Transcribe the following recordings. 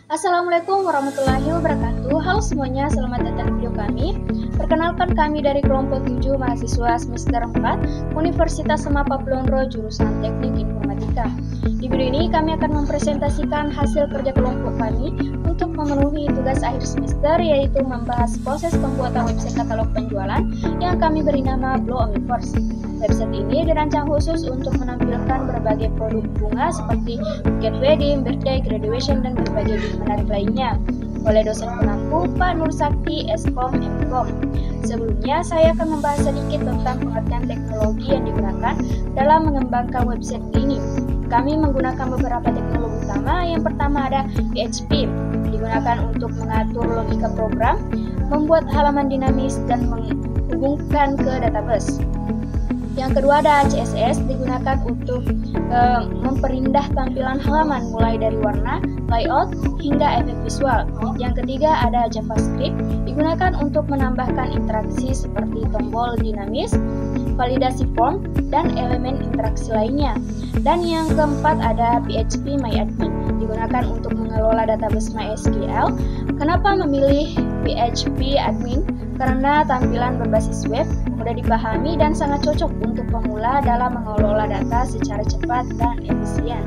Assalamualaikum warahmatullahi wabarakatuh. Halo semuanya, selamat datang di video kami. Perkenalkan, kami dari kelompok 7 mahasiswa semester 4 Universitas Semapa Blonro jurusan Teknik Informatika. Di video ini kami akan mempresentasikan hasil kerja kelompok kami untuk memenuhi tugas akhir semester, yaitu membahas proses pembuatan website katalog penjualan yang kami beri nama Blow Omniverse. Website ini dirancang khusus untuk menampilkan berbagai produk bunga seperti buket wedding, birthday, graduation, dan berbagai gift menarik lainnya oleh dosen pengampu Pak Nur Sakti, Eskom, Mkom. Sebelumnya, saya akan membahas sedikit tentang pengertian teknologi yang digunakan dalam mengembangkan website ini. Kami menggunakan beberapa teknologi utama. Yang pertama ada PHP, digunakan untuk mengatur logika program, membuat halaman dinamis, dan menghubungkan ke database. Yang kedua ada CSS, digunakan untuk memperindah tampilan halaman mulai dari warna, layout, hingga efek visual. Yang ketiga ada JavaScript, digunakan untuk menambahkan interaksi seperti tombol dinamis, validasi form, dan elemen interaksi lainnya. Dan yang keempat ada PHP MyAdmin, digunakan untuk mengelola database MySQL. Kenapa memilih PHP Admin? Karena tampilan berbasis web mudah dipahami dan sangat cocok untuk pemula dalam mengelola data secara cepat dan efisien.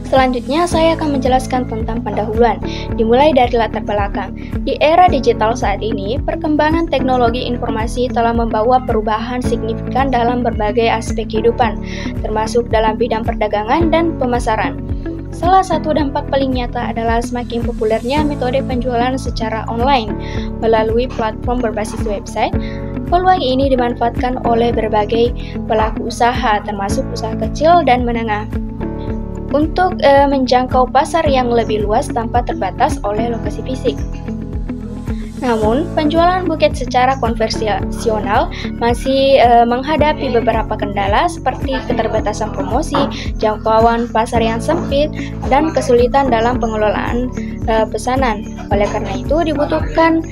Selanjutnya, saya akan menjelaskan tentang pendahuluan, dimulai dari latar belakang. Di era digital saat ini, perkembangan teknologi informasi telah membawa perubahan signifikan dalam berbagai aspek kehidupan, termasuk dalam bidang perdagangan dan pemasaran. Salah satu dampak paling nyata adalah semakin populernya metode penjualan secara online melalui platform berbasis website. Peluang ini dimanfaatkan oleh berbagai pelaku usaha, termasuk usaha kecil dan menengah, untuk menjangkau pasar yang lebih luas tanpa terbatas oleh lokasi fisik. Namun, penjualan buket secara konvensional masih menghadapi beberapa kendala seperti keterbatasan promosi, jangkauan pasar yang sempit, dan kesulitan dalam pengelolaan pesanan. Oleh karena itu, dibutuhkan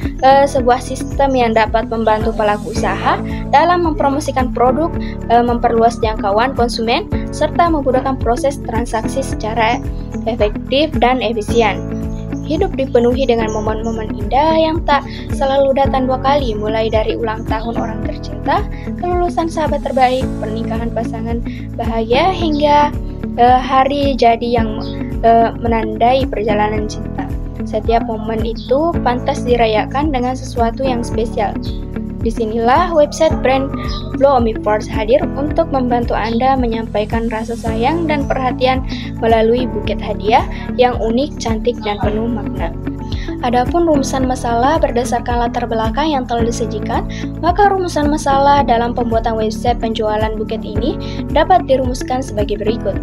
sebuah sistem yang dapat membantu pelaku usaha dalam mempromosikan produk, memperluas jangkauan konsumen, serta memudahkan proses transaksi secara efektif dan efisien. Hidup dipenuhi dengan momen-momen indah yang tak selalu datang dua kali, mulai dari ulang tahun orang tercinta, kelulusan sahabat terbaik, pernikahan pasangan bahagia, hingga hari jadi yang menandai perjalanan cinta. Setiap momen itu pantas dirayakan dengan sesuatu yang spesial. Disinilah website brand Blow Omniverse hadir untuk membantu Anda menyampaikan rasa sayang dan perhatian melalui buket hadiah yang unik, cantik, dan penuh makna. Adapun rumusan masalah berdasarkan latar belakang yang telah disajikan, maka rumusan masalah dalam pembuatan website penjualan buket ini dapat dirumuskan sebagai berikut.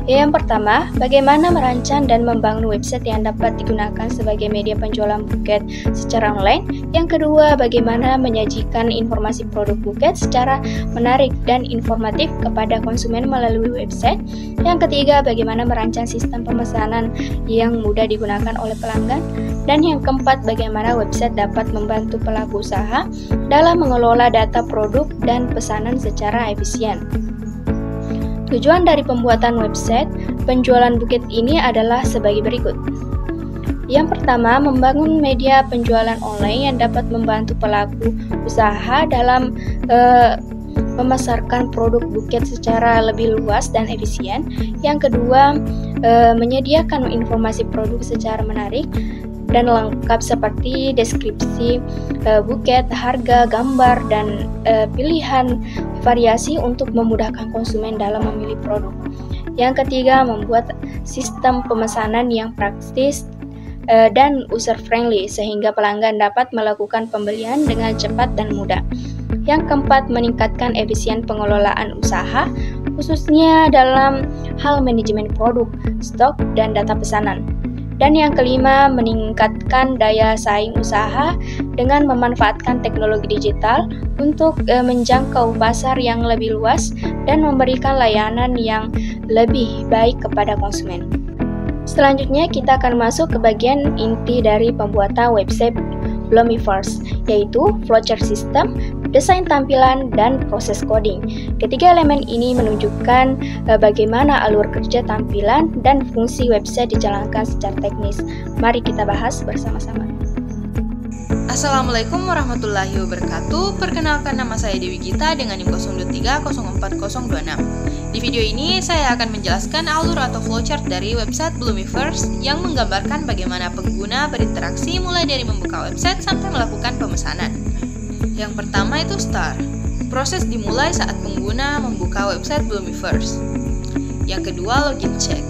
Yang pertama, bagaimana merancang dan membangun website yang dapat digunakan sebagai media penjualan buket secara online. Yang kedua, bagaimana menyajikan informasi produk buket secara menarik dan informatif kepada konsumen melalui website. Yang ketiga, bagaimana merancang sistem pemesanan yang mudah digunakan oleh pelanggan. Dan yang keempat, bagaimana website dapat membantu pelaku usaha dalam mengelola data produk dan pesanan secara efisien. Tujuan dari pembuatan website penjualan buket ini adalah sebagai berikut. Yang pertama, membangun media penjualan online yang dapat membantu pelaku usaha dalam memasarkan produk buket secara lebih luas dan efisien. Yang kedua, menyediakan informasi produk secara menarik dan lengkap seperti deskripsi buket, harga, gambar, dan pilihan variasi untuk memudahkan konsumen dalam memilih produk. Yang ketiga, membuat sistem pemesanan yang praktis dan user-friendly sehingga pelanggan dapat melakukan pembelian dengan cepat dan mudah. Yang keempat, meningkatkan efisien pengelolaan usaha, khususnya dalam hal manajemen produk, stok, dan data pesanan. Dan yang kelima, meningkatkan daya saing usaha dengan memanfaatkan teknologi digital untuk menjangkau pasar yang lebih luas dan memberikan layanan yang lebih baik kepada konsumen. Selanjutnya, kita akan masuk ke bagian inti dari pembuatan website Blow Omniverse, yaitu flowchart system desain tampilan, dan proses coding. Ketiga elemen ini menunjukkan bagaimana alur kerja tampilan dan fungsi website dijalankan secara teknis. Mari kita bahas bersama-sama. Assalamualaikum warahmatullahi wabarakatuh. Perkenalkan, nama saya Dewi Gita dengan NIM 023040026. Di video ini saya akan menjelaskan alur atau flowchart dari website Bloomiverse yang menggambarkan bagaimana pengguna berinteraksi mulai dari membuka website sampai melakukan pemesanan. Yang pertama itu start. Proses dimulai saat pengguna membuka website Bloomiverse. Yang kedua, login check.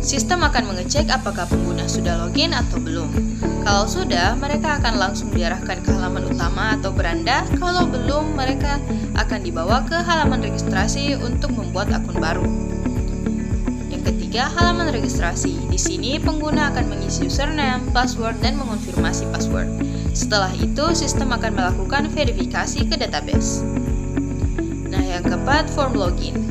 Sistem akan mengecek apakah pengguna sudah login atau belum. Kalau sudah, mereka akan langsung diarahkan ke halaman utama atau beranda. Kalau belum, mereka akan dibawa ke halaman registrasi untuk membuat akun baru. Yang ketiga, halaman registrasi. Di sini pengguna akan mengisi username, password, dan mengonfirmasi password. Setelah itu, sistem akan melakukan verifikasi ke database. Nah, yang keempat, form login.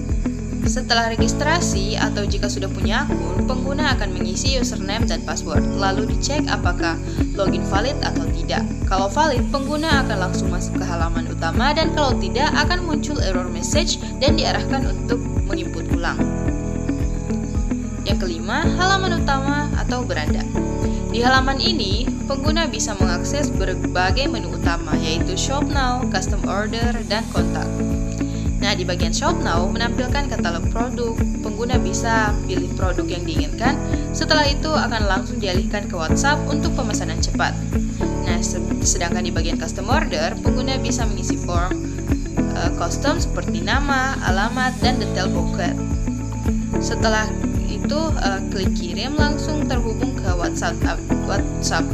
Setelah registrasi atau jika sudah punya akun, pengguna akan mengisi username dan password, lalu dicek apakah login valid atau tidak. Kalau valid, pengguna akan langsung masuk ke halaman utama, dan kalau tidak, akan muncul error message dan diarahkan untuk menginput ulang. Yang kelima, halaman utama atau beranda. Di halaman ini, pengguna bisa mengakses berbagai menu utama, yaitu Shop Now, Custom Order, dan Kontak. Nah, di bagian Shop Now menampilkan katalog produk. Pengguna bisa pilih produk yang diinginkan. Setelah itu akan langsung dialihkan ke WhatsApp untuk pemesanan cepat. Nah, sedangkan di bagian Custom Order, pengguna bisa mengisi form custom seperti nama, alamat, dan detail buket. Setelah itu klik kirim, langsung terhubung ke WhatsApp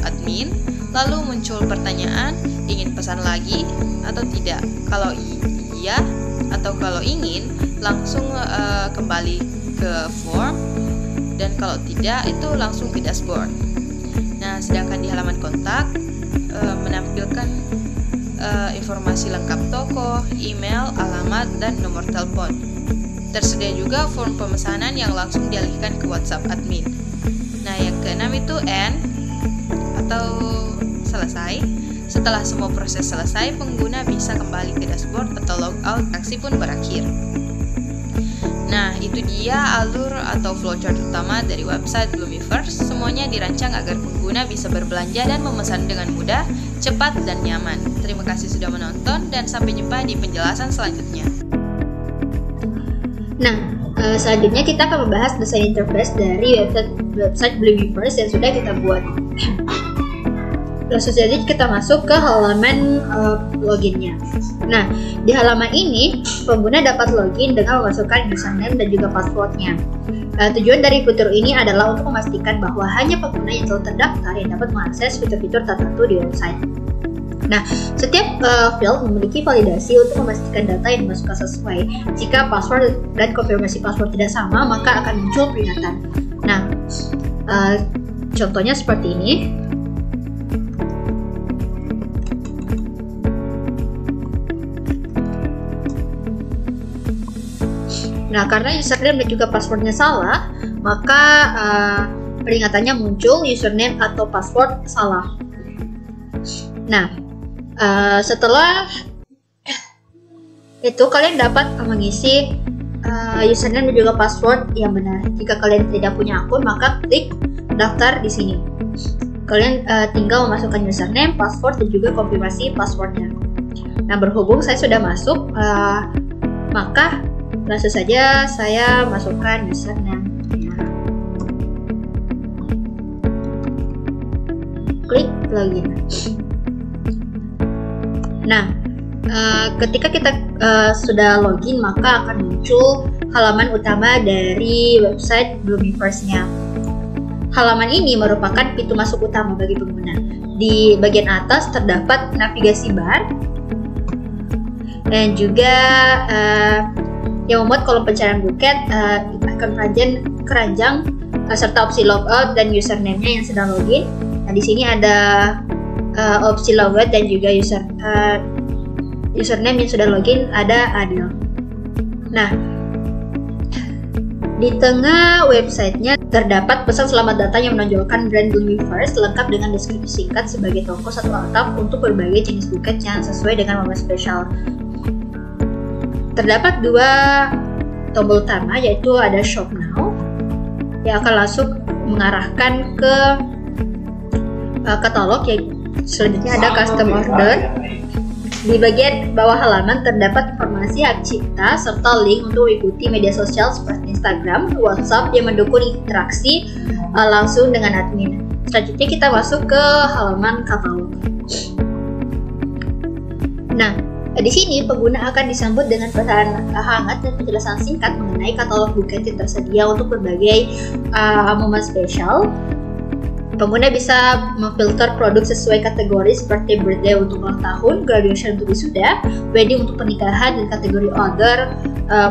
admin. Lalu muncul pertanyaan, ingin pesan lagi atau tidak? Kalau iya atau kalau ingin, langsung kembali ke form, dan kalau tidak, itu langsung ke dashboard. Nah, sedangkan di halaman kontak menampilkan informasi lengkap toko, email, alamat, dan nomor telepon. Tersedia juga form pemesanan yang langsung dialihkan ke WhatsApp admin. Nah, yang keenam itu end atau selesai. Setelah semua proses selesai, pengguna bisa kembali ke dashboard atau logout, aksi pun berakhir. Nah, itu dia alur atau flowchart utama dari website Bloomiverse. Semuanya dirancang agar pengguna bisa berbelanja dan memesan dengan mudah, cepat, dan nyaman. Terima kasih sudah menonton, dan sampai jumpa di penjelasan selanjutnya. Nah, selanjutnya kita akan membahas desain interface dari website Bloomiverse yang sudah kita buat. Langsung saja kita masuk ke halaman loginnya. Nah, di halaman ini pengguna dapat login dengan memasukkan username dan juga passwordnya. Tujuan dari fitur ini adalah untuk memastikan bahwa hanya pengguna yang telah terdaftar yang dapat mengakses fitur-fitur tertentu di website. Nah, setiap field memiliki validasi untuk memastikan data yang dimasukkan sesuai. Jika password dan konfirmasi password tidak sama, maka akan muncul peringatan. Nah, contohnya seperti ini. Nah, karena username dan juga passwordnya salah, maka peringatannya muncul username atau password salah. Nah, setelah itu kalian dapat mengisi username dan juga password yang benar. Jika kalian tidak punya akun, maka klik daftar di sini. Kalian tinggal memasukkan username, password, dan juga konfirmasi passwordnya. Nah, berhubung saya sudah masuk, maka langsung saja saya masukkan username. Klik login. Nah, ketika kita sudah login, maka akan muncul halaman utama dari website Bloomiverse-nya. Halaman ini merupakan pintu masuk utama bagi pengguna. Di bagian atas terdapat navigasi bar dan juga yang memuat kolom pencarian buket, ikon keranjang, serta opsi logout dan username-nya yang sedang login. Nah, di sini ada opsi logout dan juga username yang sudah login ada Adil. Nah, Di tengah websitenya terdapat pesan selamat datang yang menonjolkan brand Bloomifirst lengkap dengan deskripsi singkat sebagai toko satu atap untuk berbagai jenis buket yang sesuai dengan momen spesial. Terdapat 2 tombol utama, yaitu ada Shop Now yang akan langsung mengarahkan ke katalog, yang selanjutnya ada Custom Order. Di bagian bawah halaman terdapat informasi hak cipta serta link untuk mengikuti media sosial seperti Instagram, WhatsApp yang mendukung interaksi langsung dengan admin. Selanjutnya kita masuk ke halaman katalog. Nah, di sini pengguna akan disambut dengan pesan hangat dan penjelasan singkat mengenai katalog buket yang tersedia untuk berbagai momen spesial. Pengguna bisa memfilter produk sesuai kategori seperti birthday untuk ulang tahun, graduation untuk wisuda, wedding untuk pernikahan, dan kategori order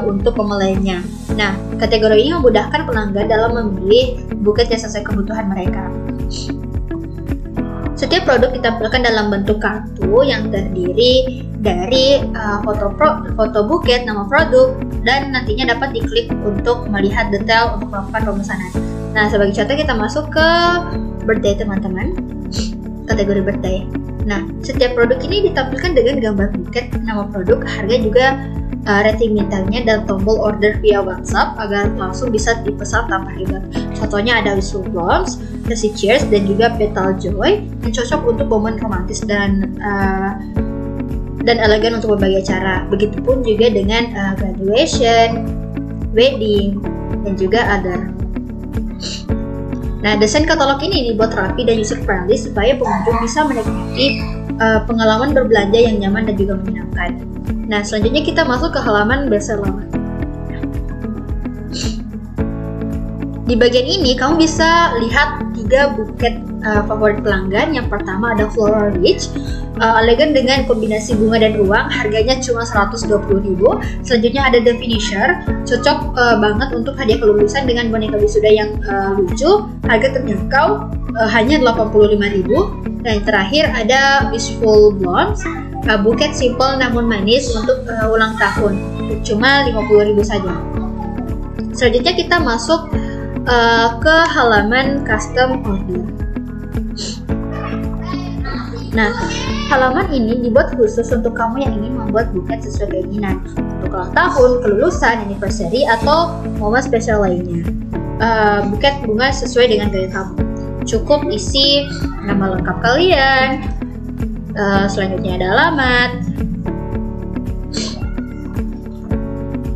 untuk pemulainya. Nah, kategori ini memudahkan pelanggan dalam memilih buket yang sesuai kebutuhan mereka. Setiap produk ditampilkan dalam bentuk kartu yang terdiri dari foto buket, nama produk, dan nantinya dapat diklik untuk melihat detail untuk melakukan pemesanan. Nah, sebagai contoh kita masuk ke birthday teman-teman, kategori birthday. Nah, setiap produk ini ditampilkan dengan gambar buket, nama produk, harga juga rating bintangnya, dan tombol order via WhatsApp agar langsung bisa dipesan tanpa ribet. Contohnya ada wishful blooms, resi cheers, dan juga petal joy yang cocok untuk momen romantis dan elegan untuk berbagai acara. Begitupun juga dengan graduation, wedding, dan juga other. Nah, desain katalog ini dibuat rapi dan user friendly supaya pengunjung bisa menikmati pengalaman berbelanja yang nyaman dan juga menyenangkan. Nah, selanjutnya kita masuk ke halaman bestseller. Di bagian ini kamu bisa lihat 3 buket favorit pelanggan. Yang pertama ada Floral Rich, elegan dengan kombinasi bunga dan uang, harganya cuma 120.000. Selanjutnya ada The Finisher, cocok banget untuk hadiah kelulusan dengan boneka wisuda yang lucu, harga terjangkau, hanya 85.000. Dan yang terakhir ada Wishful Blooms, buket simple namun manis untuk ulang tahun, cuma 50.000 saja. Selanjutnya kita masuk ke halaman custom order. Nah, halaman ini dibuat khusus untuk kamu yang ingin membuat buket sesuai keinginan untuk ulang tahun, kelulusan, anniversary, atau momen spesial lainnya. Buket bunga sesuai dengan gaya kamu. Cukup isi nama lengkap kalian, selanjutnya ada alamat,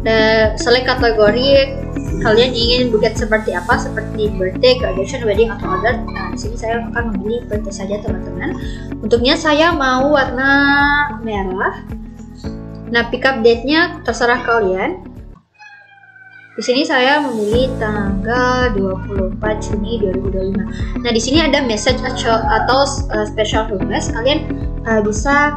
dan select kategori kalian ingin buket seperti apa, seperti birthday, graduation, wedding, atau other. Nah, di sini saya akan memilih birthday saja teman-teman. Untuknya saya mau warna merah. Nah, pick up date-nya terserah kalian. Di sini saya memilih tanggal 24 Juni 2025. Nah, di sini ada message atau special request. Kalian bisa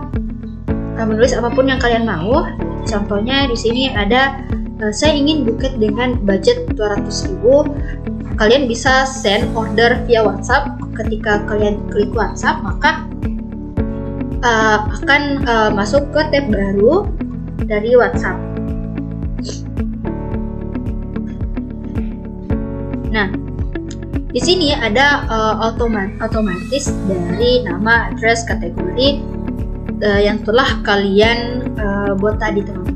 menulis apapun yang kalian mau. Contohnya di sini ada saya ingin buket dengan budget 200.000. Kalian bisa send order via WhatsApp. Ketika kalian klik WhatsApp, maka akan masuk ke tab baru dari WhatsApp. Nah, di sini ada otomatis dari nama, address, kategori yang telah kalian buat tadi teman-teman.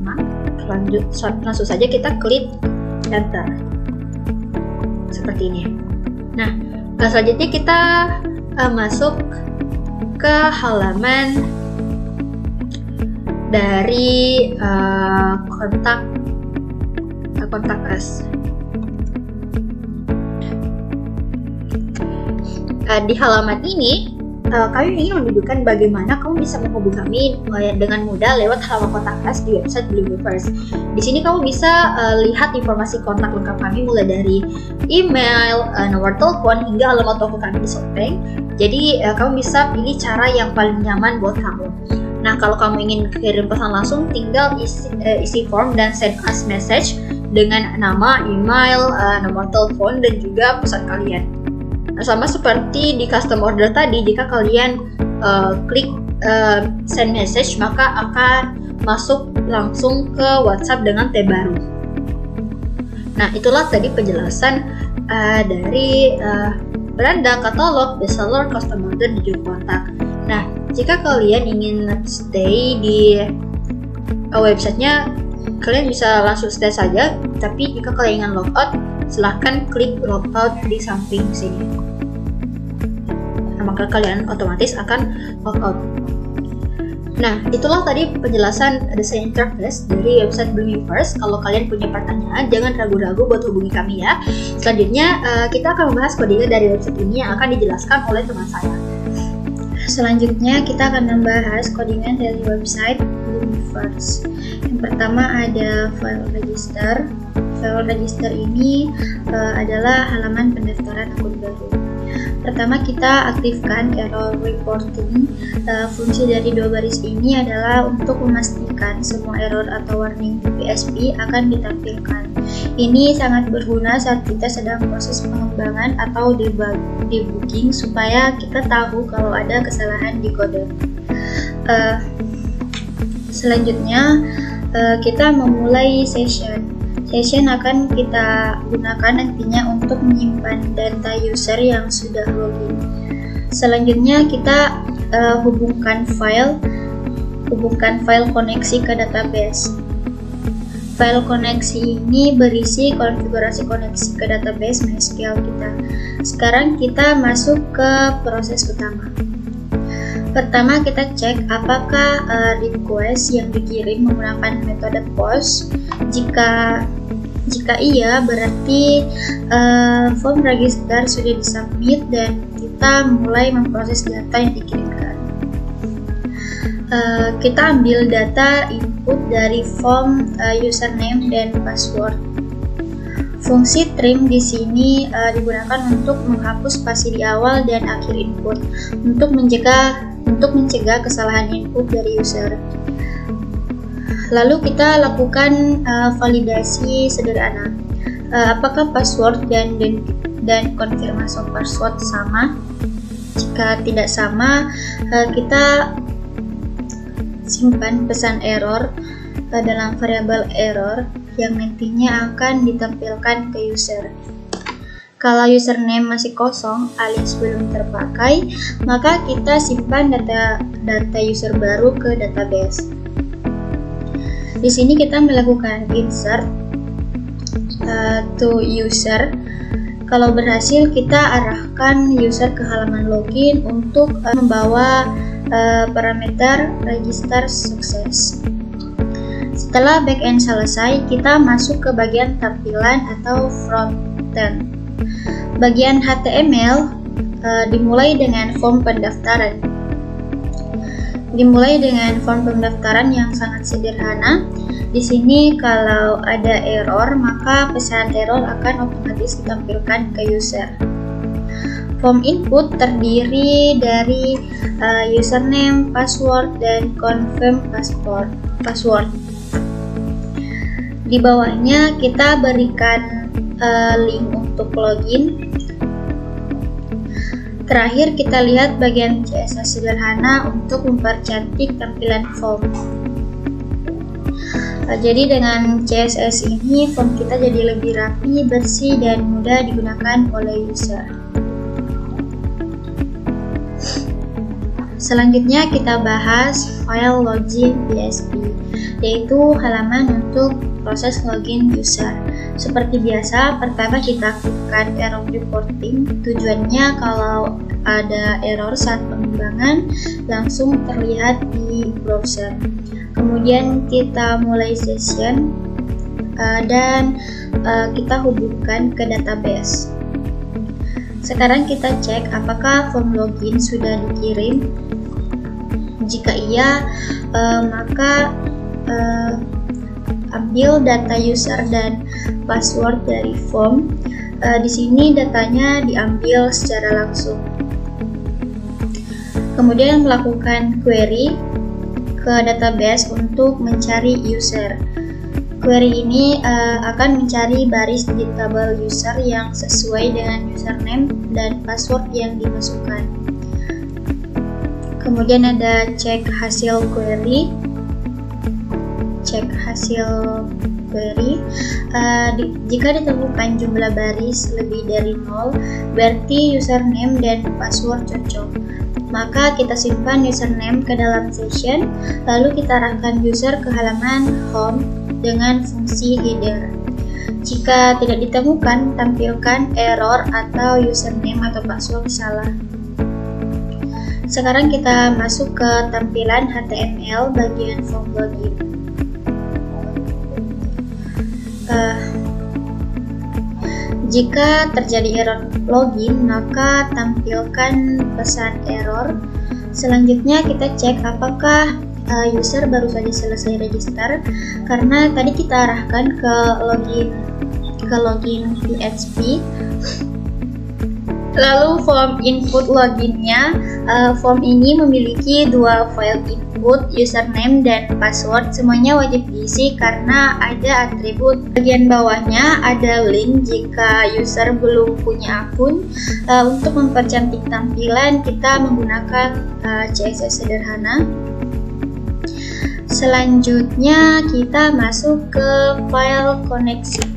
Langsung saja kita klik enter seperti ini. Nah, selanjutnya kita masuk ke halaman dari kontak us. Di halaman ini kami ingin menunjukkan bagaimana kamu bisa menghubungi kami dengan mudah lewat halaman kontak us di website Bloomifirst. Di sini kamu bisa lihat informasi kontak lengkap kami mulai dari email, nomor telepon, hingga alamat toko kami di Shopee. Jadi kamu bisa pilih cara yang paling nyaman buat kamu. Nah, kalau kamu ingin kirim pesan langsung, tinggal isi form dan send us message dengan nama, email, nomor telepon, dan juga pesan kalian. Sama seperti di custom order tadi, jika kalian klik send message, maka akan masuk langsung ke WhatsApp dengan tab baru. Nah, itulah tadi penjelasan dari beranda, katalog, bestseller, custom order, dan juga kontak. Nah, jika kalian ingin stay di websitenya, kalian bisa langsung stay saja. Tapi jika kalian ingin logout, silahkan klik logout di samping sini. Nah, maka kalian otomatis akan logout. Nah, itulah tadi penjelasan desain interface dari website Bloomiverse. Kalau kalian punya pertanyaan, jangan ragu-ragu buat hubungi kami ya. Selanjutnya, kita akan membahas codingan dari website ini yang akan dijelaskan oleh teman saya. Selanjutnya, kita akan membahas codingan dari website Bloomiverse. Yang pertama ada file register. File register ini adalah halaman pendaftaran akun baru. Pertama, kita aktifkan error reporting. Fungsi dari dua baris ini adalah untuk memastikan semua error atau warning di PHP akan ditampilkan. Ini sangat berguna saat kita sedang proses pengembangan atau debugging supaya kita tahu kalau ada kesalahan di kode. Selanjutnya, kita memulai session. Session akan kita gunakan nantinya untuk menyimpan data user yang sudah login. Selanjutnya kita hubungkan file koneksi ke database. File koneksi ini berisi konfigurasi koneksi ke database MySQL kita. Sekarang kita masuk ke proses utama. Pertama, kita cek apakah request yang dikirim menggunakan metode POST. Jika iya, berarti form register sudah disubmit dan kita mulai memproses data yang dikirimkan. Kita ambil data input dari form username dan password. Fungsi trim di sini digunakan untuk menghapus spasi di awal dan akhir input untuk mencegah kesalahan input dari user. Lalu kita lakukan validasi sederhana. Apakah password dan konfirmasi password sama? Jika tidak sama, kita simpan pesan error dalam variabel error yang nantinya akan ditampilkan ke user. Kalau username masih kosong alias belum terpakai, maka kita simpan data user baru ke database. Di sini kita melakukan insert to user. Kalau berhasil, kita arahkan user ke halaman login untuk membawa parameter register sukses. Setelah backend selesai, kita masuk ke bagian tampilan atau frontend. Bagian HTML dimulai dengan form pendaftaran. Yang sangat sederhana. Di sini kalau ada error, maka pesan error akan otomatis ditampilkan ke user. Form input terdiri dari username, password, dan confirm password. Di bawahnya kita berikan link untuk login. Terakhir, kita lihat bagian CSS sederhana untuk mempercantik tampilan form. Jadi dengan CSS ini, form kita jadi lebih rapi, bersih, dan mudah digunakan oleh user. Selanjutnya kita bahas file login PHP, yaitu halaman untuk proses login user. Seperti biasa, pertama kita aktifkan error reporting. Tujuannya kalau ada error saat pengembangan langsung terlihat di browser. Kemudian kita mulai session dan kita hubungkan ke database. Sekarang kita cek apakah form login sudah dikirim. Jika iya, maka ambil data user dan password dari form. Di sini datanya diambil secara langsung. Kemudian melakukan query ke database untuk mencari user. Query ini akan mencari baris di tabel user yang sesuai dengan username dan password yang dimasukkan. Kemudian ada cek hasil query. query. Jika ditemukan jumlah baris lebih dari 0, berarti username dan password cocok. Maka kita simpan username ke dalam session, lalu kita arahkan user ke halaman home dengan fungsi header. Jika tidak ditemukan, tampilkan error atau username atau password salah. Sekarang kita masuk ke tampilan HTML bagian form login. Jika terjadi error login, maka tampilkan pesan error. Selanjutnya kita cek apakah user baru saja selesai register, karena tadi kita arahkan ke login PHP. Lalu form input loginnya, form ini memiliki dua file input, username dan password. Semuanya wajib diisi karena ada atribut. Bagian bawahnya ada link jika user belum punya akun. Untuk mempercantik tampilan, kita menggunakan CSS sederhana. Selanjutnya kita masuk ke file koneksi.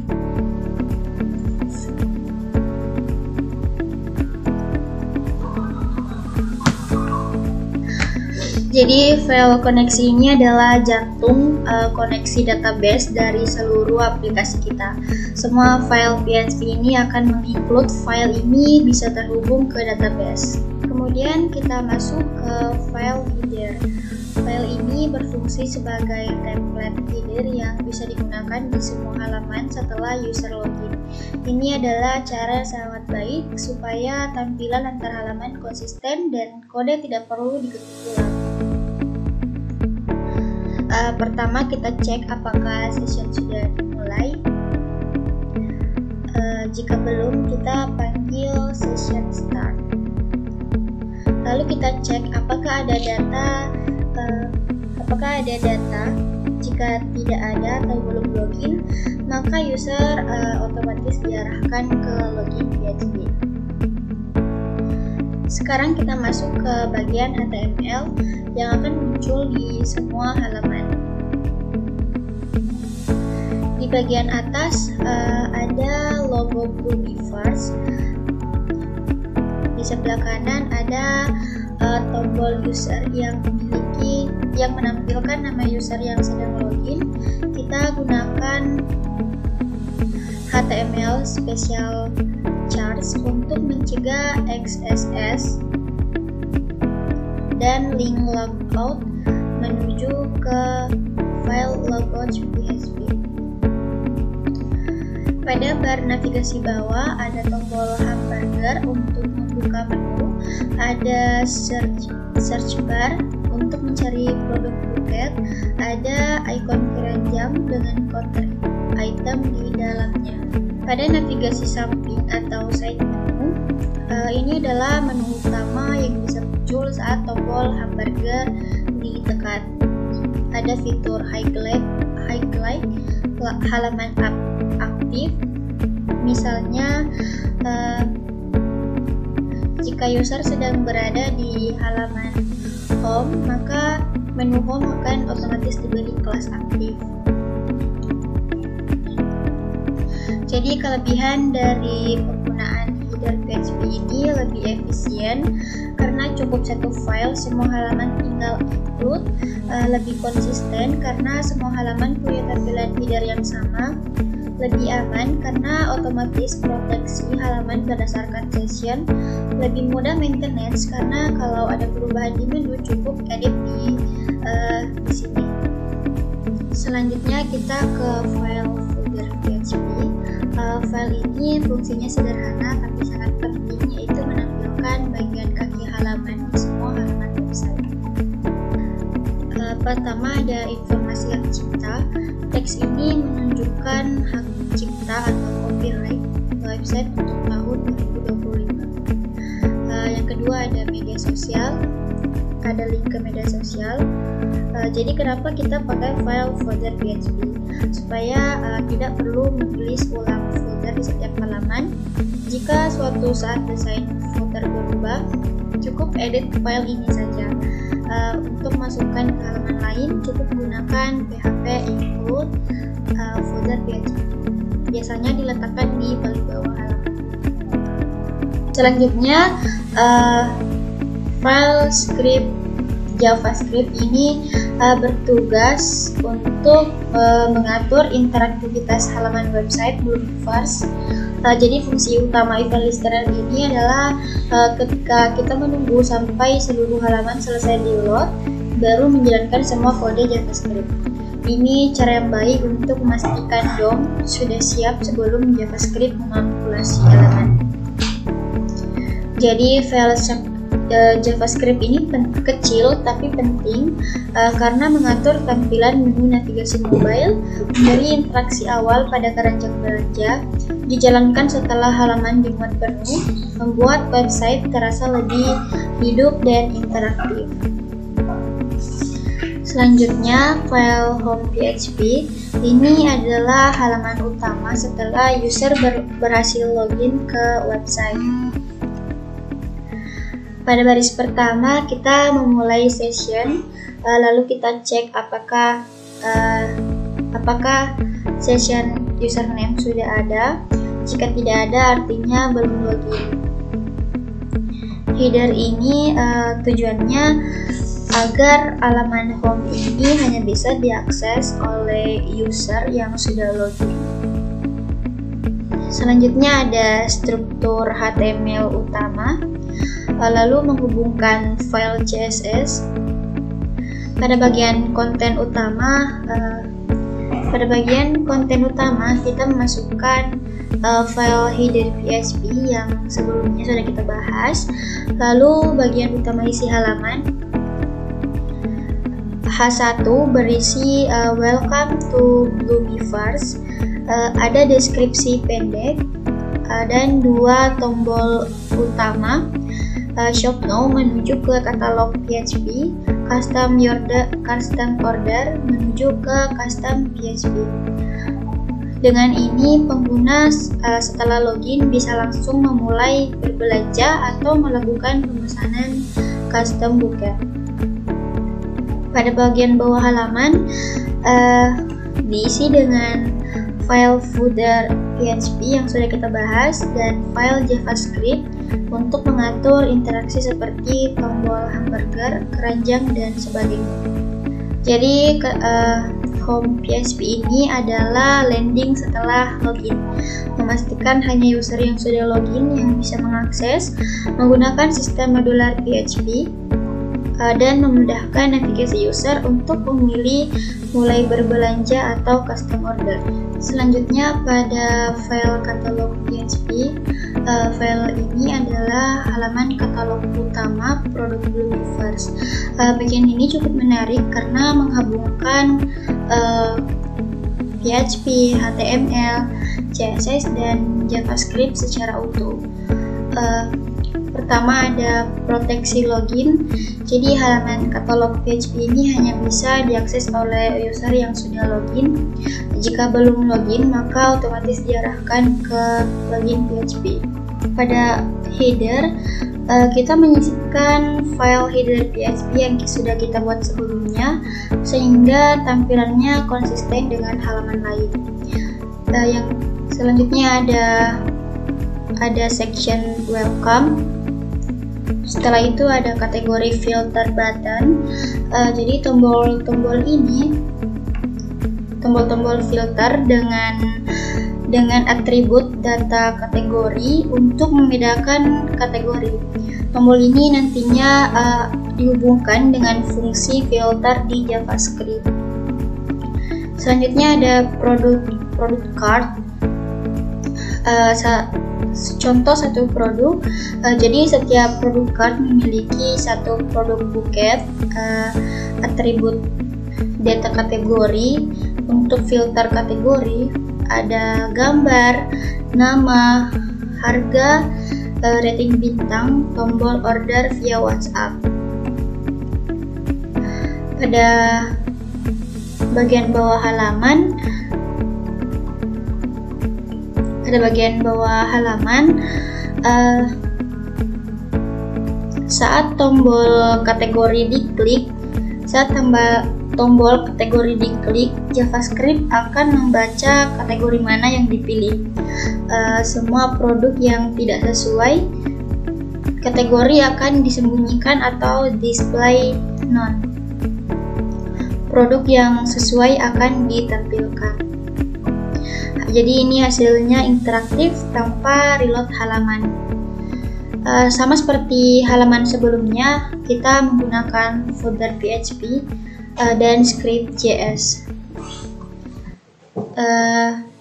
Jadi file koneksi ini adalah jantung koneksi database dari seluruh aplikasi kita. Semua file PHP ini akan menginclude file ini bisa terhubung ke database. Kemudian kita masuk ke file header. File ini berfungsi sebagai template header yang bisa digunakan di semua halaman setelah user login. Ini adalah cara sangat baik supaya tampilan antar halaman konsisten dan kode tidak perlu diketik ulang. Pertama kita cek apakah session sudah dimulai. Jika belum, kita panggil session start. Lalu kita cek apakah ada data. Jika tidak ada atau belum login, maka user otomatis diarahkan ke login PHP. Sekarang kita masuk ke bagian HTML yang akan muncul di semua halaman. Di bagian atas ada logo Blumiverse. Di sebelah kanan ada tombol user yang menampilkan nama user yang sedang login. Kita gunakan HTML special charts untuk mencegah XSS dan link logout menuju ke file logout.php. Pada bar navigasi bawah ada tombol hamburger untuk membuka menu, ada search bar untuk mencari produk buket, ada ikon keranjang dengan counter item di dalamnya. Pada navigasi samping atau side menu, ini adalah menu utama yang bisa muncul saat tombol hamburger ditekan. Ada fitur highlight halaman aktif. Misalnya, jika user sedang berada di halaman home, maka menu home akan otomatis diberi kelas aktif. Jadi kelebihan dari penggunaan header PHP ini lebih efisien karena cukup satu file, semua halaman tinggal include, lebih konsisten karena semua halaman punya tampilan header yang sama, lebih aman karena otomatis proteksi halaman berdasarkan session, lebih mudah maintenance karena kalau ada perubahan di menu cukup edit di sini. Selanjutnya kita ke file footer PHP. File ini fungsinya sederhana tapi sangat penting, yaitu menampilkan bagian kaki halaman di semua halaman website. Pertama ada informasi hak cipta. Teks ini menunjukkan hak cipta atau copyright website untuk tahun 2025. Yang kedua ada media sosial, ada link ke media sosial. Jadi kenapa kita pakai file folder PHP? Supaya tidak perlu menulis ulang folder di setiap halaman. Jika suatu saat desain folder berubah, cukup edit file ini saja. Untuk masukkan ke halaman lain, cukup gunakan php include folder PHP. Biasanya diletakkan di paling bawah halaman. Selanjutnya, file script JavaScript ini bertugas untuk mengatur interaktivitas halaman website Bloomyverse. Jadi fungsi utama event listener ini adalah ketika kita menunggu sampai seluruh halaman selesai di-load, baru menjalankan semua kode JavaScript. Ini cara yang baik untuk memastikan DOM sudah siap sebelum JavaScript memanipulasi elemen. Jadi file JavaScript ini kecil tapi penting karena mengatur tampilan menu navigasi mobile dari interaksi awal pada keranjang belanja, dijalankan setelah halaman dimuat penuh, membuat website terasa lebih hidup dan interaktif. Selanjutnya, file home PHP ini adalah halaman utama setelah user berhasil login ke website. Pada baris pertama kita memulai session, lalu kita cek apakah session username sudah ada. Jika tidak ada, artinya belum login. Header ini tujuannya agar halaman home ini hanya bisa diakses oleh user yang sudah login. Selanjutnya ada struktur HTML utama, lalu menghubungkan file CSS. Pada bagian konten utama, kita memasukkan file header PHP yang sebelumnya sudah kita bahas. Lalu bagian utama isi halaman H1 berisi welcome to Bloomyverse, ada deskripsi pendek dan 2 tombol utama, shop now menuju ke katalog PHP, custom order menuju ke custom PHP. Dengan ini pengguna setelah login bisa langsung memulai berbelanja atau melakukan pemesanan custom bucket. Pada bagian bawah halaman diisi dengan file footer PHP yang sudah kita bahas dan file JavaScript untuk mengatur interaksi seperti tombol hamburger, keranjang, dan sebagainya. Jadi home PHP ini adalah landing setelah login, memastikan hanya user yang sudah login yang bisa mengakses menggunakan sistem modular PHP dan memudahkan navigasi user untuk memilih mulai berbelanja atau custom order. Selanjutnya pada file katalog PHP, file ini adalah halaman katalog utama produk Bloomyverse. Bagian ini cukup menarik karena menghubungkan PHP, HTML, CSS, dan JavaScript secara utuh. Pertama ada proteksi login. Jadi halaman katalog PHP ini hanya bisa diakses oleh user yang sudah login. Jika belum login, maka otomatis diarahkan ke login PHP. Pada header, kita menyisipkan file header PHP yang sudah kita buat sebelumnya, sehingga tampilannya konsisten dengan halaman lain. Yang selanjutnya ada section welcome. Setelah itu ada kategori filter button. Jadi tombol-tombol filter dengan atribut data kategori untuk membedakan kategori. Tombol ini nantinya dihubungkan dengan fungsi filter di JavaScript. Selanjutnya ada product card. Contoh satu produk, jadi setiap produk card memiliki satu produk buket, atribut data kategori. Untuk filter kategori ada gambar, nama, harga, rating bintang, tombol order via WhatsApp. Pada bagian bawah halaman saat tombol kategori diklik, Saat tombol kategori diklik, JavaScript akan membaca kategori mana yang dipilih. Semua produk yang tidak sesuai kategori akan disembunyikan atau display none. Produk yang sesuai akan ditampilkan. Jadi ini hasilnya interaktif tanpa reload halaman. Sama seperti halaman sebelumnya, kita menggunakan folder PHP dan script.js.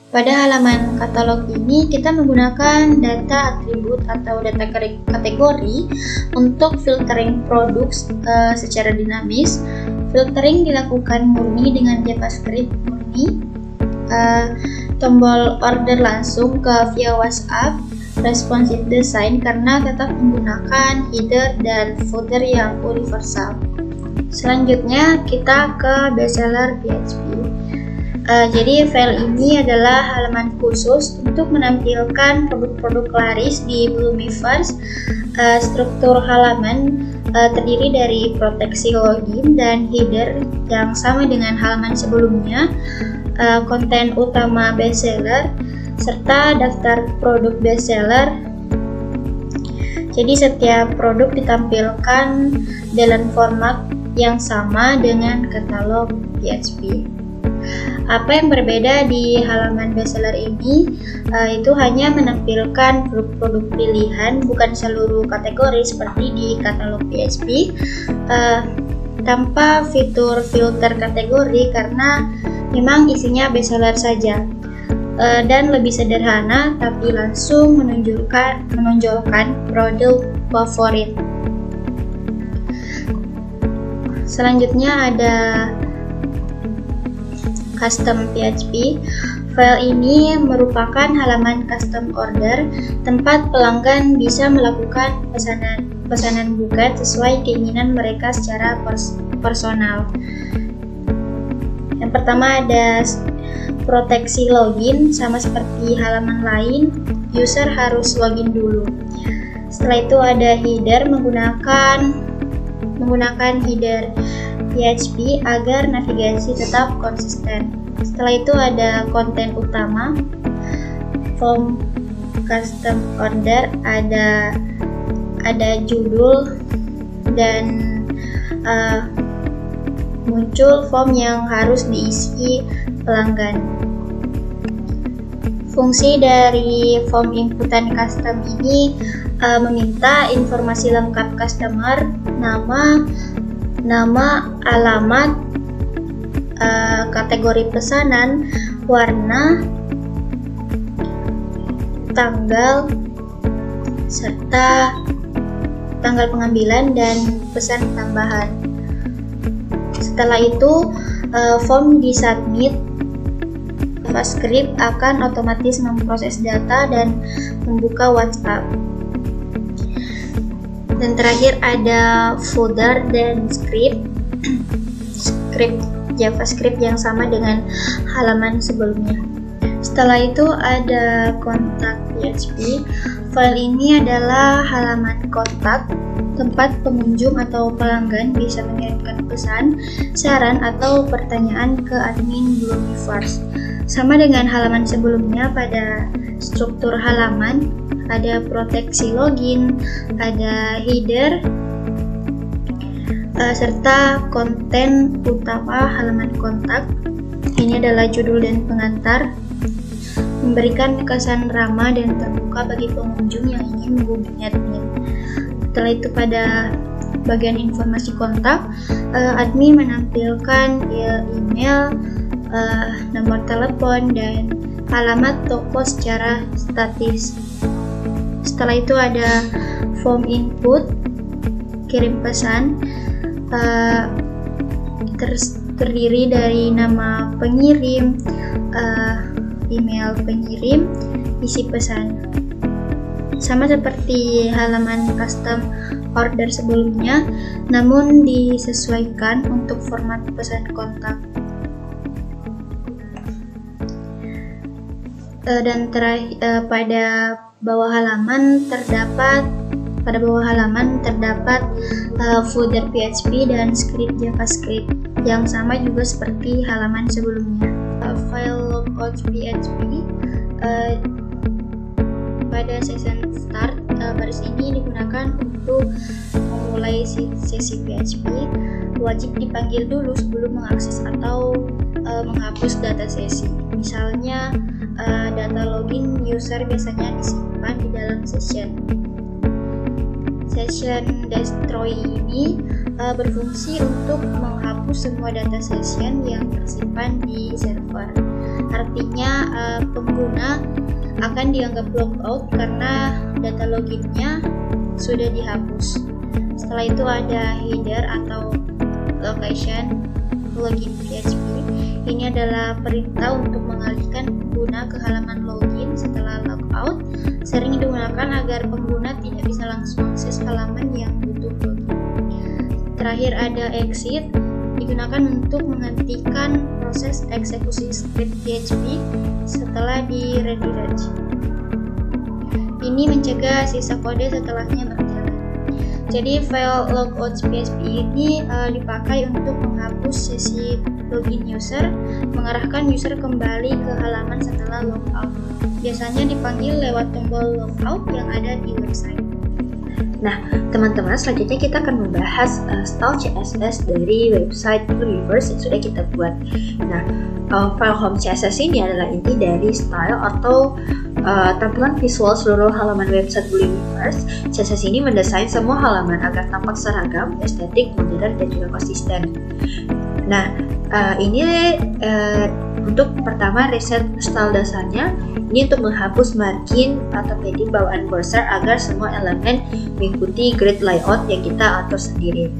Pada halaman katalog ini kita menggunakan data atribut atau data kategori untuk filtering produk secara dinamis. Filtering dilakukan murni dengan JavaScript murni. Tombol order langsung ke via WhatsApp, responsive design karena tetap menggunakan header dan footer yang universal. Selanjutnya kita ke bestseller PHP. Jadi file ini adalah halaman khusus untuk menampilkan produk-produk laris di Bloomiverse. Struktur halaman terdiri dari proteksi login dan header yang sama dengan halaman sebelumnya, konten utama bestseller, serta daftar produk bestseller. Jadi setiap produk ditampilkan dalam format yang sama dengan katalog PHP. Apa yang berbeda di halaman bestseller ini itu hanya menampilkan produk-produk pilihan, bukan seluruh kategori seperti di katalog PHP, tanpa fitur filter kategori karena memang isinya bestseller saja, dan lebih sederhana tapi langsung menonjolkan produk favorit. Selanjutnya ada custom PHP. File ini merupakan halaman custom order, tempat pelanggan bisa melakukan pesanan bukan sesuai keinginan mereka secara personal. Yang pertama ada proteksi login, sama seperti halaman lain, user harus login dulu. Setelah itu ada header, menggunakan header PHP agar navigasi tetap konsisten. Setelah itu ada konten utama, form custom order, ada judul dan muncul form yang harus diisi pelanggan. Fungsi dari form inputan custom ini meminta informasi lengkap customer, nama, alamat, kategori pesanan, warna, tanggal, serta tanggal pengambilan dan pesan tambahan. Setelah itu form disubmit, JavaScript akan otomatis memproses data dan membuka WhatsApp. Dan terakhir ada footer dan script JavaScript yang sama dengan halaman sebelumnya. Setelah itu ada kontak PHP. File ini adalah halaman kontak, tempat pengunjung atau pelanggan bisa mengirimkan pesan, saran, atau pertanyaan ke admin Bloomiverse. Sama dengan halaman sebelumnya, pada struktur halaman ada proteksi login, ada header, serta konten utama halaman kontak. Ini adalah judul dan pengantar, memberikan kesan ramah dan terbuka bagi pengunjung yang ingin menghubungi admin. Setelah itu pada bagian informasi kontak, admin menampilkan email, nomor telepon, dan alamat toko secara statis. Setelah itu ada form input, kirim pesan, terdiri dari nama pengirim, email pengirim, isi pesan. Sama seperti halaman custom order sebelumnya, namun disesuaikan untuk format pesan kontak. Dan pada bawah halaman terdapat Pada bawah halaman terdapat footer PHP dan script JavaScript yang sama juga seperti halaman sebelumnya. File logout PHP pada session start, baris ini digunakan untuk memulai sesi PHP. Wajib dipanggil dulu sebelum mengakses atau menghapus data sesi. Misalnya data login user biasanya disimpan di dalam session. Session destroy ini berfungsi untuk menghapus semua data session yang tersimpan di server. Artinya pengguna akan dianggap logout karena data loginnya sudah dihapus. Setelah itu ada header atau location login PHP. Ini adalah perintah untuk mengalihkan pengguna ke halaman login setelah logout. Sering digunakan agar pengguna tidak bisa langsung akses halaman yang butuh login. Terakhir ada exit, digunakan untuk menghentikan proses eksekusi script PHP setelah di redirect. Ini mencegah sisa kode setelahnya berjalan. Jadi file logout PHP ini dipakai untuk menghapus sesi login user, mengarahkan user kembali ke halaman setelah logout. Biasanya dipanggil lewat tombol logout yang ada di website. Nah, teman-teman, selanjutnya kita akan membahas style CSS dari website Bluemiverse yang sudah kita buat. Nah, file home CSS ini adalah inti dari style atau tampilan visual seluruh halaman website Bluemiverse. CSS ini mendesain semua halaman agar tampak seragam, estetik, modern, dan juga konsisten. Nah, ini untuk pertama reset style dasarnya. Ini untuk menghapus margin atau padding bawaan browser agar semua elemen mengikuti grid layout yang kita atur sendiri.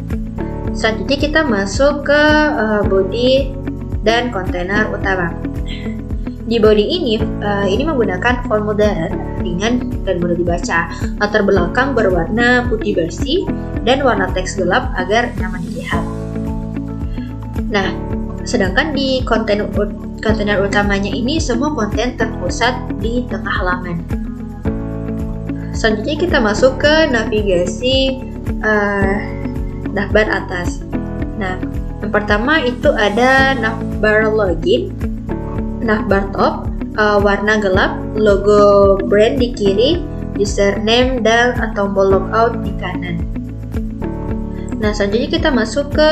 Selanjutnya kita masuk ke body dan kontainer utama. Di body ini menggunakan font modern, ringan, dan mudah dibaca. Latar belakang berwarna putih bersih dan warna teks gelap agar nyaman dilihat. Nah, sedangkan di kontainer utamanya ini semua konten terpusat di tengah halaman. Selanjutnya kita masuk ke navigasi navbar atas. Nah, yang pertama itu ada navbar login, navbar top, warna gelap, logo brand di kiri, username dan tombol logout di kanan. Nah, selanjutnya kita masuk ke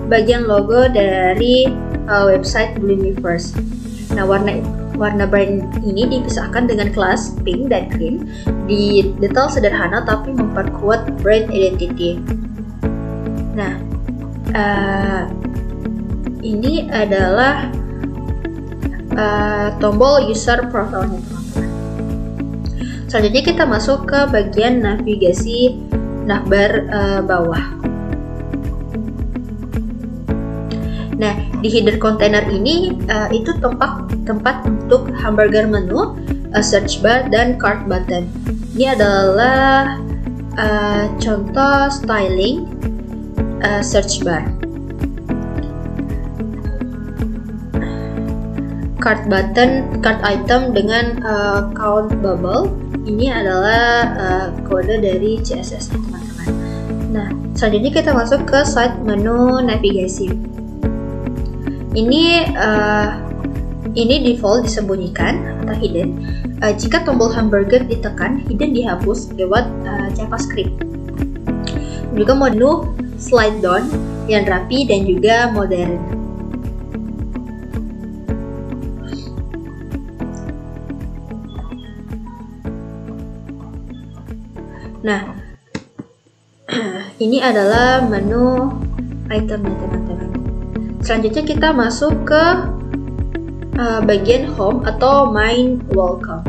bagian logo dari website Bluemiverse. Nah, warna brand ini dipisahkan dengan kelas pink dan green. Di detail sederhana tapi memperkuat brand identity. Nah, ini adalah tombol user profile-nya, teman-teman. Selanjutnya kita masuk ke bagian navigasi navbar bawah. Nah, di header kontainer ini itu tempat untuk hamburger menu, search bar, dan cart button. Ini adalah contoh styling search bar. Cart button, cart item dengan count bubble. Ini adalah kode dari CSS, teman-teman. Nah, selanjutnya kita masuk ke side menu navigasi. Ini default disembunyikan atau hidden. Jika tombol hamburger ditekan, hidden dihapus lewat JavaScript. Juga menu slide down yang rapi dan juga modern. Nah, ini adalah menu itemnya, teman-teman. Selanjutnya kita masuk ke bagian home atau main welcome.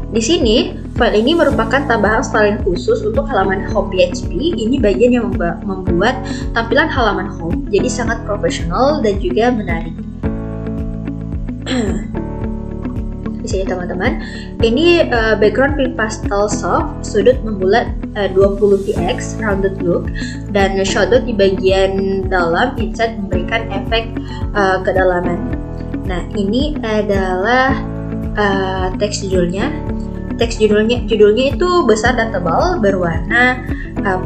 Di sini, file ini merupakan tambahan styling khusus untuk halaman home PHP. Ini bagian yang membuat tampilan halaman home jadi sangat profesional dan juga menarik. Di sini, teman-teman, ini background pink pastel soft, sudut membulat 20 px, rounded look, dan shadow di bagian dalam inside memberikan efek kedalaman. Nah, ini adalah teks judulnya. Teks judulnya itu besar dan tebal, berwarna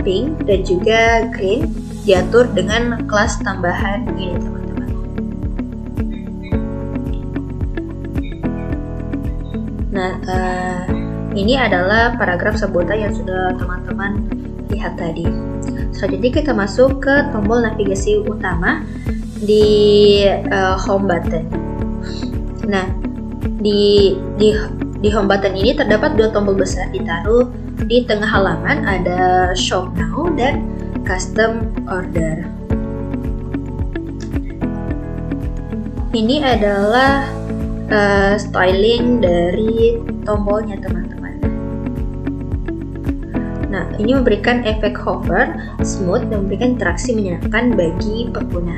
pink dan juga green, diatur dengan kelas tambahan ini, teman-teman. Nah, ini adalah paragraf sebutan yang sudah teman-teman lihat tadi. Selanjutnya kita masuk ke tombol navigasi utama di home button. Nah, di home button ini terdapat dua tombol besar ditaruh di tengah halaman, ada Shop Now dan Custom Order. Ini adalah styling dari tombolnya, teman-teman. Nah, ini memberikan efek hover, smooth, dan memberikan interaksi menyenangkan bagi pengguna.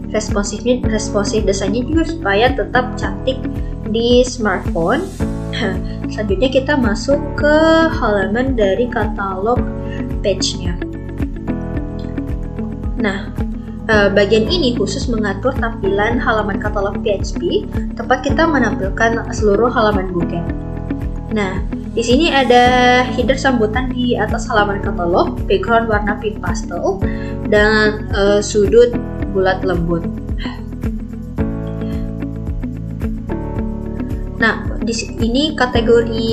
Responsif desainnya juga supaya tetap cantik di smartphone. Selanjutnya kita masuk ke halaman dari katalog page-nya. Nah, bagian ini khusus mengatur tampilan halaman katalog PHP, tempat kita menampilkan seluruh halaman buku. Nah, di sini ada header sambutan di atas halaman katalog, background warna pink pastel, dan sudut bulat lembut. Nah, ini kategori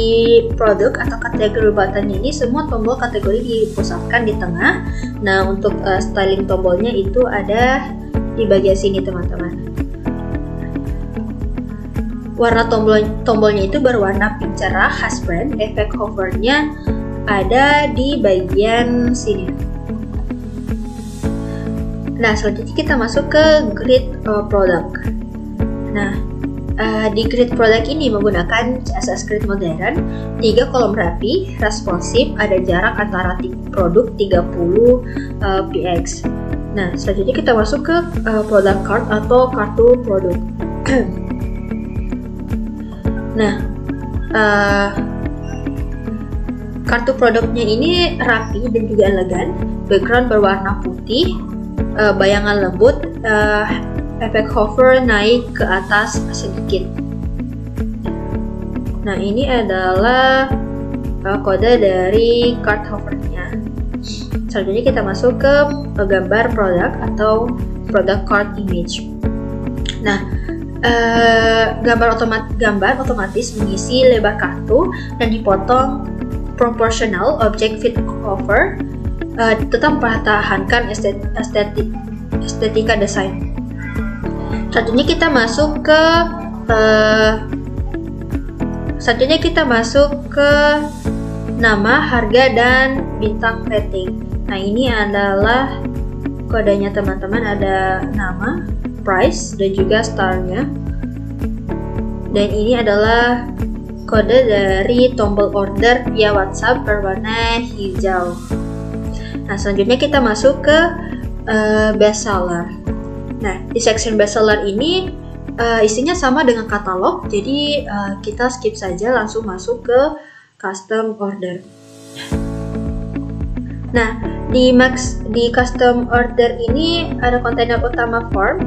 produk atau kategori button ini semua tombol kategori dipusatkan di tengah. Nah, untuk styling tombolnya itu ada di bagian sini, teman-teman. Warna tombolnya itu berwarna pink cerah khas brand. Efek hovernya ada di bagian sini. Nah, selanjutnya kita masuk ke grid product. Nah, di grid product ini menggunakan CSS grid modern, 3 kolom rapi, responsif, ada jarak antara produk 30 px. Nah, selanjutnya kita masuk ke product card atau kartu produk. Nah, kartu produknya ini rapi dan juga elegan, background berwarna putih, bayangan lembut, efek hover naik ke atas sedikit. Nah, ini adalah kode dari card hovernya. Selanjutnya kita masuk ke gambar produk atau product card image. Nah, gambar otomatis mengisi lebar kartu dan dipotong proporsional object fit hover, tetap mempertahankan estetika desain. Selanjutnya kita masuk ke nama, harga, dan bintang rating. Nah, ini adalah kodenya, teman-teman. Ada nama, price, dan juga star-nya. Dan ini adalah kode dari tombol order via WhatsApp berwarna hijau. Nah, selanjutnya kita masuk ke bestseller. Nah, di section bestseller ini isinya sama dengan katalog, jadi kita skip saja, langsung masuk ke custom order. Nah, di custom order ini ada kontainer utama form,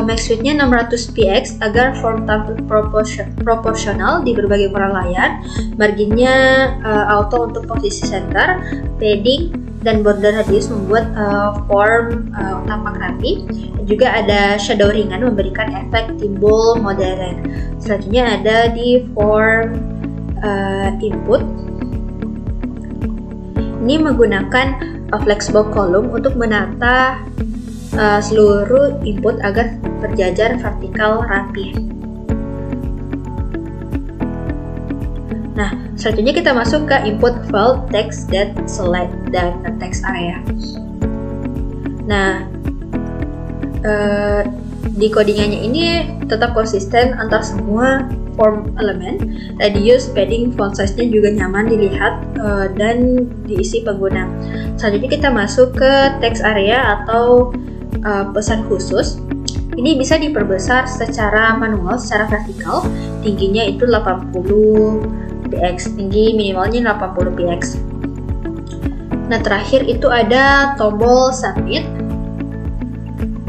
max width-nya 600 px agar form tampil proporsional di berbagai ukuran layar, marginnya auto untuk posisi center, padding, dan border radius membuat form tampak rapi. Juga ada shadow ringan memberikan efek timbul modern. Selanjutnya ada di form input. Ini menggunakan flexible column untuk menata seluruh input agar berjajar vertikal rapi. Nah, selanjutnya kita masuk ke input field text that select dan text area. Nah, di codingannya ini tetap konsisten antar semua form elemen, radius, padding, font size-nya juga nyaman dilihat dan diisi pengguna. Selanjutnya kita masuk ke text area atau pesan khusus. Ini bisa diperbesar secara manual, secara vertikal, tingginya itu 80 px, tinggi minimalnya 80 px. Nah, terakhir itu ada tombol submit.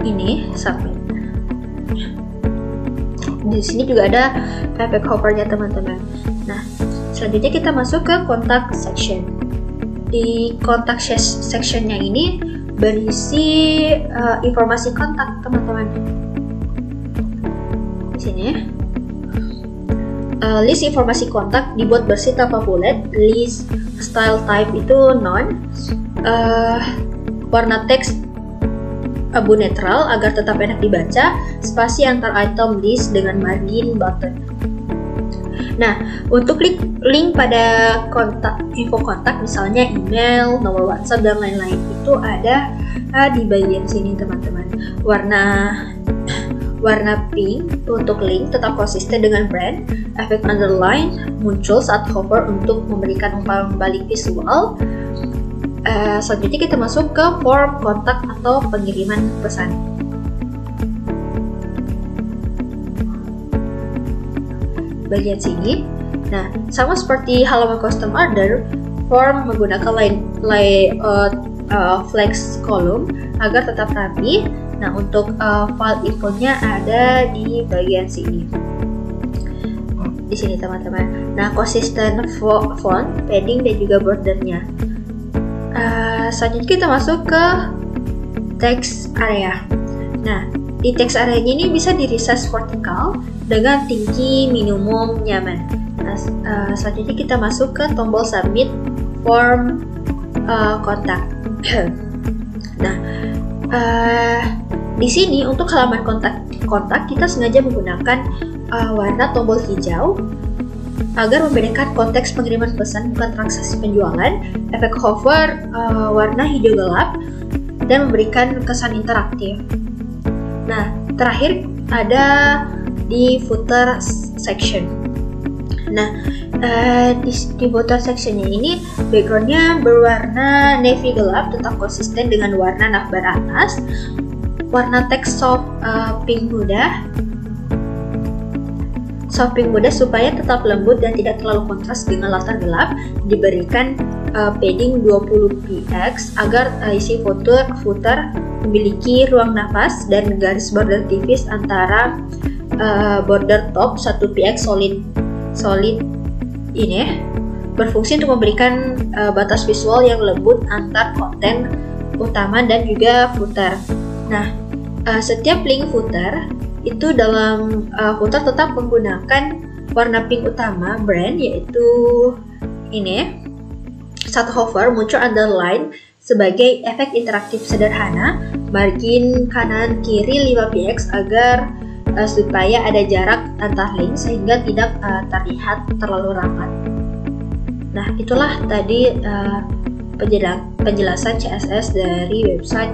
Ini submit. Di sini juga ada efek hovernya teman-teman. Nah, selanjutnya kita masuk ke kontak section. Di kontak sectionnya ini berisi informasi kontak teman-teman. Di sini list informasi kontak dibuat bersih tanpa bullet. List style type itu none. Warna teks abu netral agar tetap enak dibaca. Spasi antar item list dengan margin button. Nah, untuk link pada info kontak, misalnya email, nomor WhatsApp, dan lain-lain, itu ada di bagian sini teman-teman. Warna pink untuk link tetap konsisten dengan brand. Efek underline muncul saat hover untuk memberikan umpan balik visual. Selanjutnya kita masuk ke form kontak atau pengiriman pesan. Bagian sini. Nah, sama seperti halaman custom order, form menggunakan layout flex column agar tetap rapi. Nah, untuk file infonya ada di bagian sini. Di sini teman-teman. Nah, konsisten font, padding, dan juga bordernya. Selanjutnya kita masuk ke text area. Nah, di text area ini bisa di resize vertikal dengan tinggi minimum nyaman. Nah, selanjutnya kita masuk ke tombol submit form kontak. Nah, di sini untuk halaman kontak kita sengaja menggunakan warna tombol hijau agar membedakan konteks pengiriman pesan bukan transaksi penjualan. Efek hover warna hijau gelap dan memberikan kesan interaktif. Nah, terakhir ada di footer section. Nah, di footer sectionnya ini backgroundnya berwarna navy gelap, tetap konsisten dengan warna navbar atas. Warna teks soft pink muda supaya tetap lembut dan tidak terlalu kontras dengan latar gelap. Diberikan padding 20px agar isi footer memiliki ruang nafas dan garis border tipis antara border top 1px solid ini berfungsi untuk memberikan batas visual yang lembut antar konten utama dan juga footer. Nah, setiap link footer itu dalam footer tetap menggunakan warna pink utama brand, yaitu ini. Saat hover muncul underline sebagai efek interaktif sederhana. Margin kanan kiri 5px agar supaya ada jarak antar link sehingga tidak terlihat terlalu rapat. Nah, itulah tadi penjelasan CSS dari website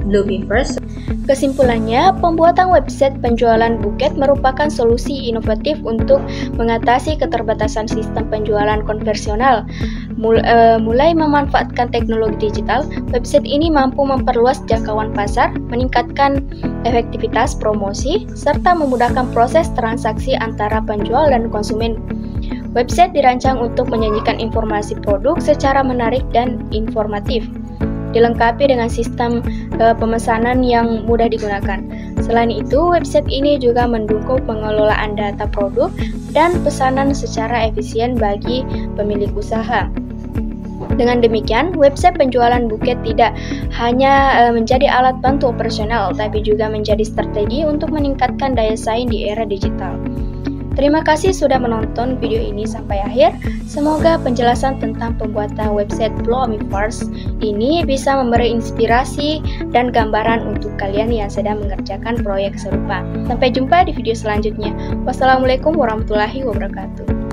Bloomiverse. Kesimpulannya, pembuatan website penjualan buket merupakan solusi inovatif untuk mengatasi keterbatasan sistem penjualan konvensional. Mulai memanfaatkan teknologi digital, website ini mampu memperluas jangkauan pasar, meningkatkan efektivitas promosi, serta memudahkan proses transaksi antara penjual dan konsumen. Website dirancang untuk menyajikan informasi produk secara menarik dan informatif, dilengkapi dengan sistem pemesanan yang mudah digunakan. Selain itu, website ini juga mendukung pengelolaan data produk dan pesanan secara efisien bagi pemilik usaha. Dengan demikian, website penjualan buket tidak hanya menjadi alat bantu operasional, tapi juga menjadi strategi untuk meningkatkan daya saing di era digital. Terima kasih sudah menonton video ini sampai akhir. Semoga penjelasan tentang pembuatan website Bloomiverse ini bisa memberi inspirasi dan gambaran untuk kalian yang sedang mengerjakan proyek serupa. Sampai jumpa di video selanjutnya. Wassalamualaikum warahmatullahi wabarakatuh.